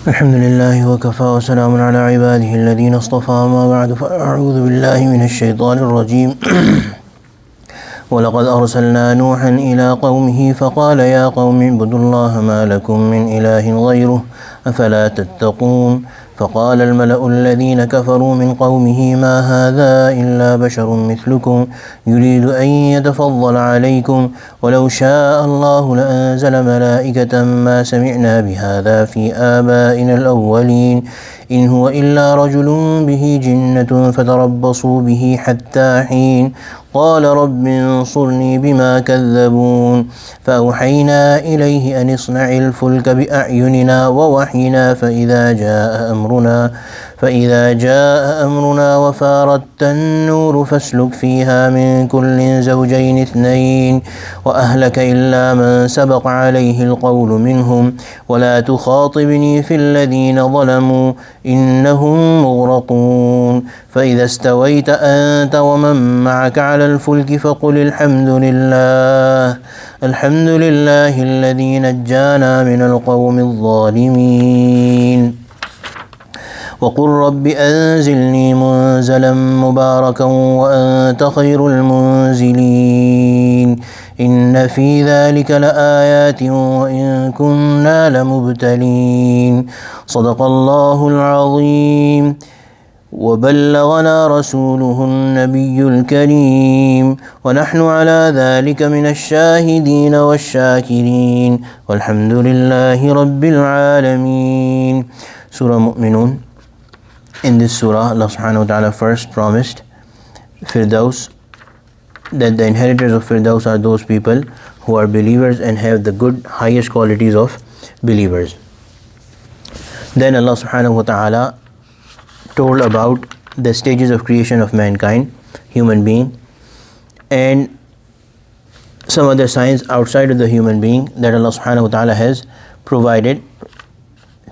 الحمد لله وكفى وسلام على عباده الذين اصطفى ما بعد فأعوذ بالله من الشيطان الرجيم ولقد أرسلنا نوحا إلى قومه فقال يا قوم اعبدوا الله ما لكم من إله غيره أفلا تتقون فقال الملأ الذين كفروا من قومه ما هذا إلا بشر مثلكم يريد أن يتفضل عليكم ولو شاء الله لأنزل ملائكة ما سمعنا بهذا في آبائنا الأولين إن هو إلا رجل به جنة فتربصوا به حتى حين قال رب انصرني بما كذبون فأوحينا إليه أن اصنع الفلك بأعيننا ووحينا فإذا جاء أمرنا وفارت النور فاسلك فيها من كل زوجين اثنين وأهلك إلا من سبق عليه القول منهم ولا تخاطبني في الذين ظلموا إنهم مغرقون فإذا استويت أنت ومن معك على الفلك فقل الحمد لله الذي نجانا من القوم الظالمين وقل رب أنزلني منزلا مباركا وأنت خير المنزلين إن في ذلك لآيات وإن كنا لمبتلين صدق الله العظيم وبلغنا رسوله النبي الكريم ونحن على ذلك من الشاهدين والشاكرين والحمد لله رب العالمين. Surah Mu'minun. In this surah, Allah subhanahu wa ta'ala first promised Firdaus, that the inheritors of Firdaus are those people who are believers and have the good highest qualities of believers. Then Allah subhanahu wa ta'ala told about the stages of creation of mankind, human being, and some other signs outside of the human being that Allah subhanahu wa ta'ala has provided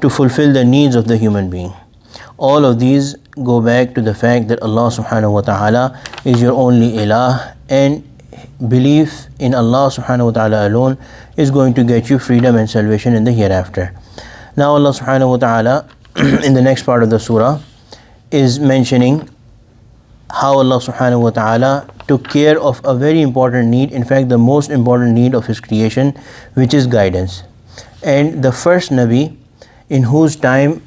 to fulfill the needs of the human being. All of these go back to the fact that Allah subhanahu wa ta'ala is your only ilah, and belief in Allah subhanahu wa ta'ala alone is going to get you freedom and salvation in the hereafter. Now Allah subhanahu wa ta'ala in the next part of the surah is mentioning how Allah subhanahu wa ta'ala took care of a very important need, in fact the most important need of His creation, which is guidance. And the first Nabi in whose time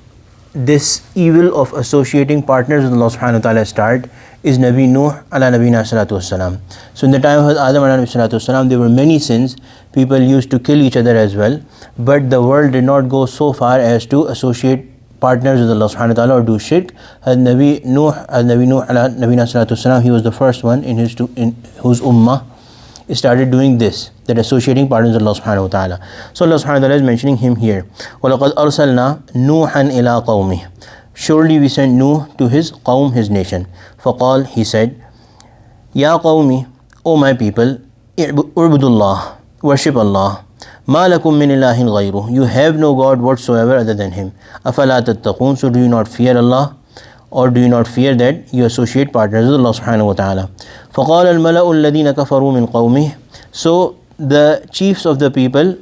this evil of associating partners with Allah subhanahu wa ta'ala started is Nabi Nuh ala nabina salatu wassalam. So in the time of Adam ala nabina salatu wassalam, there were many sins. People used to kill each other as well, but the world did not go so far as to associate partners with Allah subhanahu wa ta'ala or do shirk. Nabi Nuh ala nabina salatu wassalam, he was the first one in whose ummah started doing this, that associating partners with Allah subhanahu wa ta'ala. So Allah subhanahu wa ta'ala is mentioning him here. وَلَقَدْ أَرْسَلْنَا نُوحًا إِلَىٰ قَوْمِهِ. Surely we sent Nuh to his qawm, his nation. فَقَالْ, he said, Ya qawmi, O my people, U'budullah, worship Allah. مَا لَكُم مِّنْ إِلَٰهٍ غَيْرُهُ. You have no God whatsoever other than Him. أَفَلَا تَتَّقُونَ. So do you not fear Allah? Or do you not fear that you associate partners with Allah subhanahu wa ta'ala? فَقَالَ الْمَلَأُ الَّذِينَ كَفَرُوا مِنْ قَوْمِهِ. So the chiefs of the people,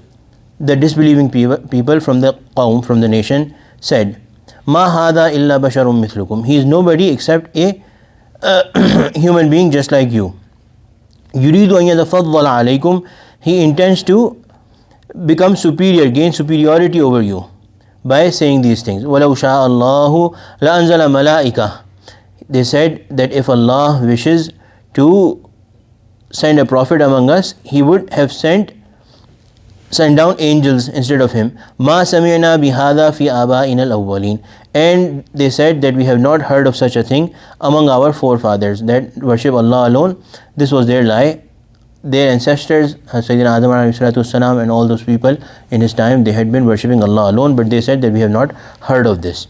the disbelieving people from the qawm, from the nation, said, مَا هَذَا إِلَّا بَشَرٌ مِثْلُكُمْ. He is nobody except a human being just like you. يُرِيدُ أَن يَتَفَضَّلَ عَلَيْكُمْ. He intends to become superior, gain superiority over you by saying these things. وَلَوْ شَاءَ اللَّهُ لَأَنزَلَ مَلَائِكَةً. They said that if Allah wishes to send a prophet among us, He would have sent down angels instead of him. مَا سَمِعْنَا بِهَذَا فِي آبَائِنَا الْأَوَّلِينَ. And they said that we have not heard of such a thing among our forefathers, that worship Allah alone. This was their lie. Their ancestors, Sayyidina Adam والسلام, and all those people in his time, they had been worshipping Allah alone, but they said that we have not heard of this.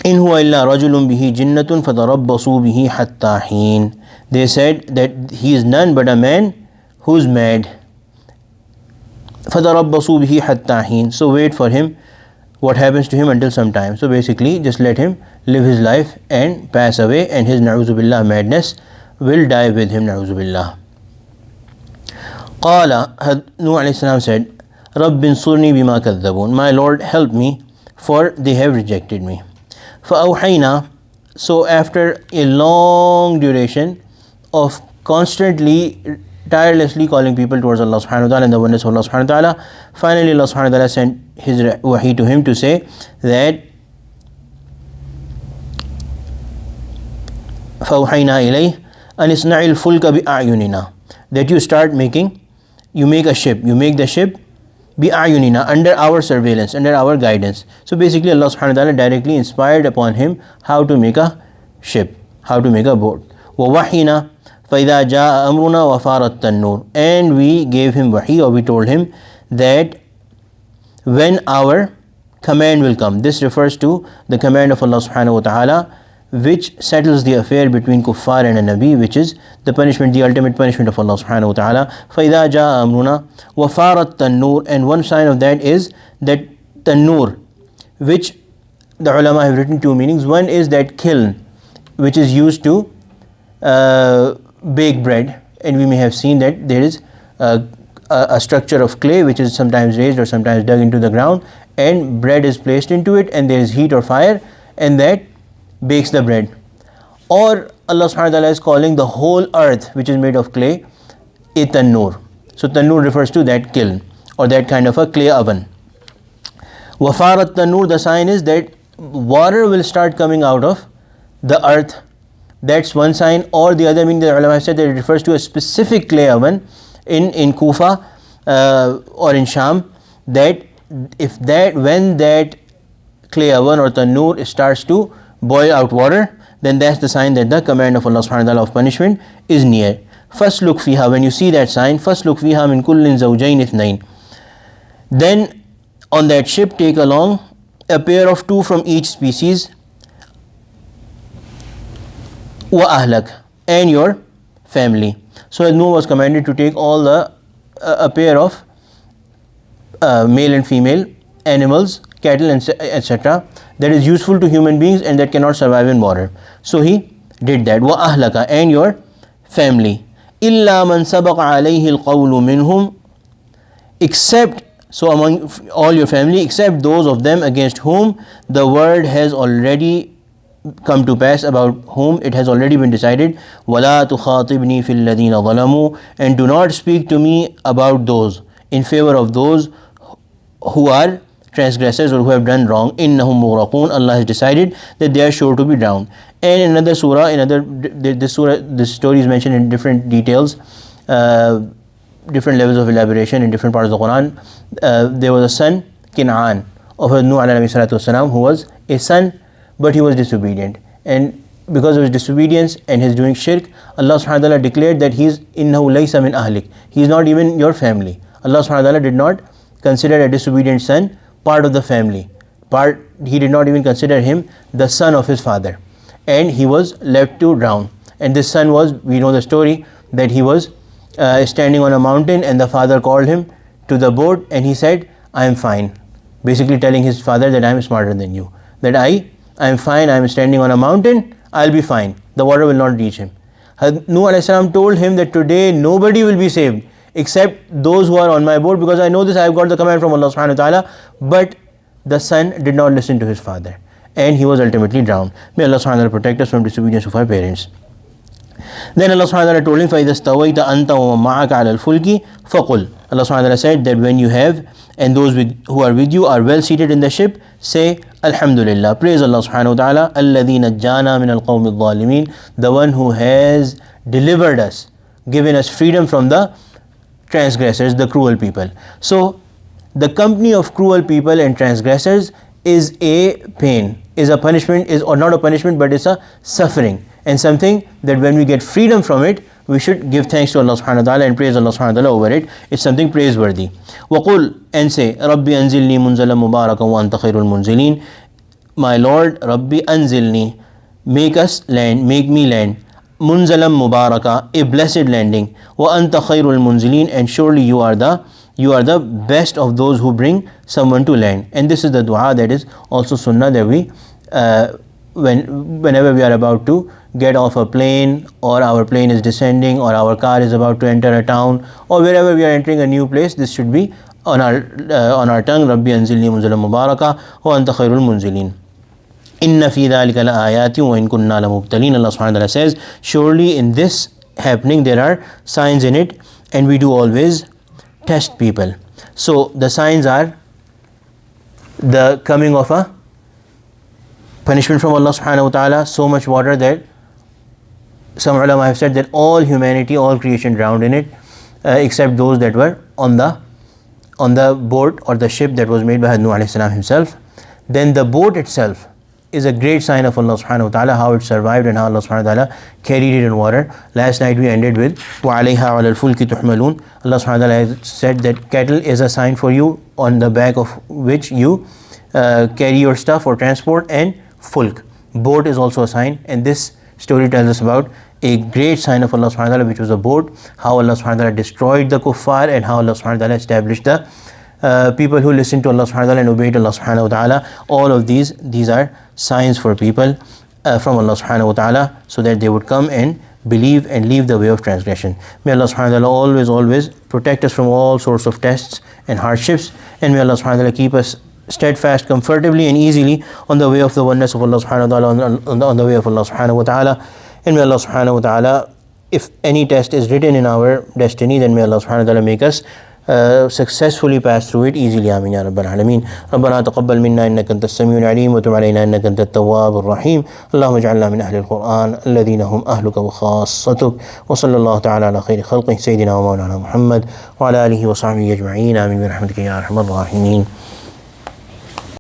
إِنْ هُوَ إِلَّا رَجُلٌ بِهِ جِنَّةٌ فَتَرَبَّصُوا بِهِ حَتَّى حِينٍ. They said that he is none but a man who's mad. فَتَرَبَّصُوا بِهِ حَتَّى حِينٍ. So wait for him, what happens to him until some time. So basically just let him live his life and pass away, and his na'uzu billah madness will die with him, na'uzu billah. قال, Nuh alayhi salam said, رَبِّ انصُرْنِي بِمَا كَذَّبُونَ. My Lord, help me for they have rejected me. فَأَوْحَيْنَا, so after a long duration of constantly, tirelessly calling people towards Allah subhanahu wa ta'ala and the oneness of Allah subhanahu wa ta'ala, finally Allah subhanahu wa ta'ala sent his wahi to him to say that فَأَوْحَيْنَا إِلَيْهِ أَنِ اصْنَعِ الْفُلْكَ بِأَعْيُنِنَا, that you start making, you make a ship, you make the ship بِأَعْيُنِنَا, under our surveillance, under our guidance. So basically Allah subhanahu wa ta'ala directly inspired upon him how to make a ship, how to make a boat. وَوَحِينَا فَإِذَا جَاءَ أَمْرُنَا وَفَارَتْ التَّنُّورُ, and we gave him wahi, or we told him that when our command will come, this refers to the command of Allah subhanahu wa ta'ala, which settles the affair between kuffar and a nabi, which is the punishment, the ultimate punishment of Allah subhanahu wa ta'ala. فَإِذَا جَاءَ أَمْرُنَا وَفَارَتْ التَّنُّورُ, and one sign of that is that tannoor, which the ulama have written two meanings. One is that kiln which is used to bake bread, and we may have seen that there is a structure of clay which is sometimes raised or sometimes dug into the ground, and bread is placed into it, and there is heat or fire, and that bakes the bread. Or Allah subhanahu wa ta'ala is calling the whole earth which is made of clay a tannoor. So tannoor refers to that kiln or that kind of a clay oven. Wafarat tannoor, the sign is that water will start coming out of the earth. That's one sign. Or the other meaning, the ulama said that it refers to a specific clay oven in Kufa or in Sham, that when that clay oven or tannoor starts to boil out water, then that's the sign that the command of Allah subhanahu wa ta'ala of punishment is near. فَاسْلُكْ فِيهَا, when you see that sign, فَاسْلُكْ فِيهَا مِنْ كُلٍّ زَوْجَيْنِ اثْنَيْنِ, then on that ship take along a pair of two from each species, وَأَهْلَكَ, and your family. So Noah was commanded to take a pair of male and female animals, cattle, etc., that is useful to human beings and that cannot survive in water. So he did that. وَأَهْلَكَ, and your family. إِلَّا مَنْ سَبَقَ عَلَيْهِ الْقَوْلُ مِنْهُمْ, except, so among all your family, except those of them against whom the word has already come to pass, about whom it has already been decided. وَلَا تُخَاطِبْنِي فِي الَّذِينَ ظَلَمُوا, and do not speak to me about those, in favor of those who are transgressors or who have done wrong. إِنَّهُمْ مُغْرَقُونَ, Allah has decided that they are sure to be drowned. And in another surah, this story is mentioned in different details, different levels of elaboration in different parts of the Quran. There was a son, Kin'an, of Nuh alayhi salatu wasalam, who was a son, but he was disobedient. And because of his disobedience and his doing shirk, Allah subhanahu wa ta'ala declared that he is إِنَّهُ لَيْسَ مِنْ أَهْلِكَ, he is not even your family. Allah subhanahu wa ta'ala did not consider a disobedient son part of the family. He did not even consider him the son of his father, and he was left to drown. And this son was, we know the story, that he was standing on a mountain, and the father called him to the boat, and he said, I am fine, basically telling his father that I am smarter than you, that I am fine, I am standing on a mountain, I'll be fine, the water will not reach him. Nuh alayhi salam told him that today nobody will be saved except those who are on my boat, because I know this, I have got the command from Allah subhanahu wa ta'ala. But the son did not listen to his father, and he was ultimately drowned. May Allah subhanahu wa ta'ala protect us from disobedience of our parents. Then Allah subhanahu wa ta'ala told him, فَإِذَا اسْتَوَيْتَ أَنْتَ وَمَنْ مَعَكَ عَلَى الْفُلْكِ فَقُلْ, Allah subhanahu wa ta'ala said that when you have and those who are with you are well seated in the ship, say Alhamdulillah, praise Allah subhanahu wa ta'ala, الَّذِي نَجَّانَا مِنَ الْقَوْمِ الظَّالِمِينَ, the one who has delivered us, given us freedom from the transgressors, the cruel people. So the company of cruel people and transgressors is a pain, is a punishment, or not a punishment, but it's a suffering, and something that when we get freedom from it, we should give thanks to Allah subhanahu wa ta'ala and praise Allah subhanahu wa ta'ala over it. It's something praiseworthy. وَقُلْ, and say, Rabbi anzilni munzala mubarakan wa anta khairul munzilin, my Lord, Rabbi anzilni, make me land, munzalam mubaraka, a blessed landing, wa anta khairul munzilin, and surely you are the best of those who bring someone to land. And this is the dua that is also sunnah, that we whenever we are about to get off a plane, or our plane is descending, or our car is about to enter a town, or wherever we are entering a new place, this should be on our tongue, Rabbi anzilni munzalan mubaraka wa anta khairul munzilin. Inna fi dhalika la ayatin wa in kunna la mubtalin. Allah subhanahu wa ta'ala says, surely in this happening there are signs in it, and we do always test people. So the signs are the coming of a punishment from Allah subhanahu wa ta'ala, so much water that some ulama have said that all humanity, all creation drowned in it, except those that were on the boat or the ship that was made by Nuh alayhi salam himself. Then the boat itself is a great sign of Allah subhanahu wa ta'ala, how it survived and how Allah subhanahu wa ta'ala carried it in water. Last night we ended with وَعَلَيْهَا عَلَى الْفُلْكِ تُحْمَلُونَ. Allah subhanahu wa ta'ala said that cattle is a sign for you, on the back of which you carry your stuff or transport, and fulk, boat, is also a sign. And this story tells us about a great sign of Allah subhanahu wa ta'ala, which was a boat, how Allah subhanahu wa ta'ala destroyed the kuffar, and how Allah subhanahu wa ta'ala established the people who listen to Allah subhanahu wa ta'ala and obeyed Allah subhanahu wa ta'ala. All of these are signs for people from Allah subhanahu wa ta'ala, so that they would come and believe and leave the way of transgression. May Allah subhanahu wa ta'ala always protect us from all sorts of tests and hardships, and may Allah subhanahu wa ta'ala keep us steadfast, comfortably and easily on the way of the oneness of Allah subhanahu wa ta'ala, on the way of Allah subhanahu wa ta'ala. And may Allah subhanahu wa ta'ala, if any test is written in our destiny, then may Allah subhanahu wa ta'ala make us successfully pass through it easily. Ameen ya Rabbal Alameen. ربنا تقبل منا إنك أنت السميع العليم وتب علينا إنك أنت التواب الرحيم. اللهم اجعلنا من أهل القرآن الذين هم أهلك وخاصتك. وصلى الله تعالى على خير خلقه سيدنا ومولانا محمد وعلى آله وصحبه أجمعين. آمين برحمتك يا أرحم الراحمين.